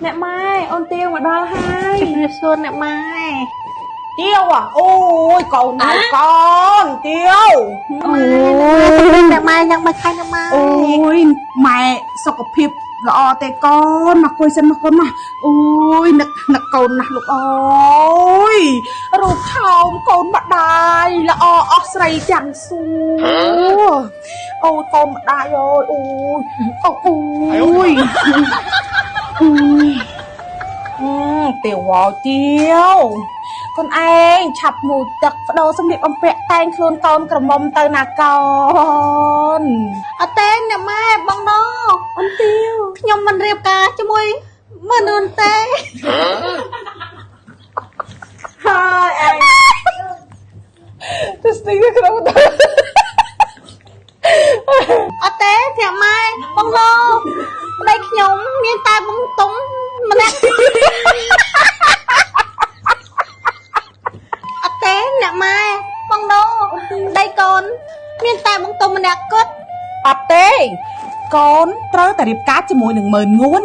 nè mai ôn tiêu mà đo hai chụp xuân nè mai tiêu à ôi cậu nào con tiêu nè maiยังไม่ใช่nè mai ôi mẹ sao có phim rõ tê con mà coi xem mà con mà ôi nực con nè lục ôi rồi không con mà đai là sray chẳng su ôi con mà đai ơi ôi tiểu hòa tiêu con anh chập mù tật đồ xong điệp ông vẹn tan khôn con cầm mông tơ nà con ở tên nè mai băng đó ông tiêu nhom mình riệp cá cho mui mà nôn tê hai anh tôi tính cái đâu đó ở tên nè mai băng đó đây nhom miên tai băng túng mà nè nè mai băng đó đây con miên tai băng túng mà nè cấtទេកូនត្រូវតែរៀបការជាមួយនឹងមើលងួន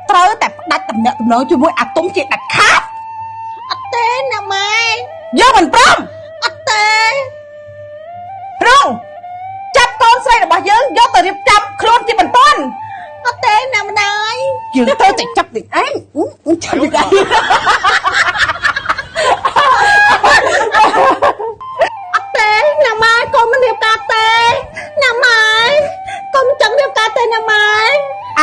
ត្រូវតែផ្ដាច់តំណែងជាមួយអាទុំជាដាច់ខាតអត់ទេណាម៉ែយើងមិនព្រមអត់ទេរងចាប់កូនស្រីរបស់យើងយកទៅរៀបចំខ្លួនជាបន្ទាន់អត់ទេណាម្ដាយយើងត្រូវតែចាប់នេះឯងចាប់នេះឯងអត់ទេណាម៉ែកូនមិនរៀបការទេណាម៉ែកូនចង់រៀបការទេណាម៉ែ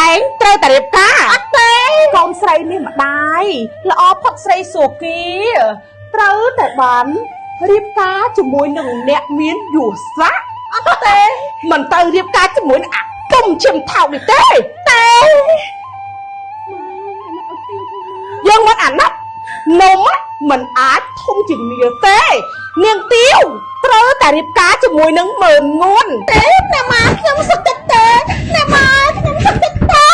ឯងត្រូវតែរៀបការអត់ទេកូនស្រីនេះម្ដាយល្អផឹកស្រីសួគីត្រូវតែបានរៀបការជាមួយនឹងអ្នកមានយុស័ក្តិអត់ទេមិនទៅរៀបការជាមួយនឹងអាទុំឈឹមថោកនេះទេយើងមិនអាណិតនំមិនអាចធំជាងនាងទេនាងទាវត្រូវតែរៀបការជាមួយនឹងមើលងួនទេណាម៉ែខ្ញុំសុខចិត្តទេណាម៉ែខ្ញុំសុខចិត្តទេ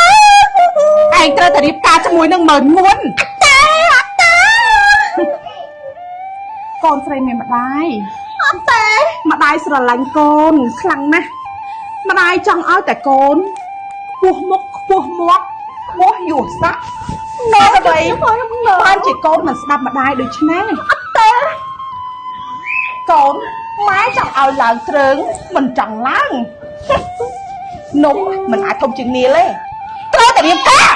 ឯងត្រូវតែរៀបការជាមួយនឹងមើលងួនអត់ទេកូនស្រីមានម្ដាយអត់ទេម្ដាយស្រឡាញ់កូនខ្លាំងណាស់ម្ដាយចង់ឲ្យតែកូនខ្ពស់មុខខ្ពស់មាត់ខ្ពស់យុស័ក្តិមកអ្វីបានជាកូនមិនស្ដាប់ម្ដាយដូច្នេះអត់ទេកូនម៉ែចង់ឲ្យឡើងទ្រើងមិនចង់ឡើងនំមិនអាចធំជាងនាលទេត្រូវតែរៀបការ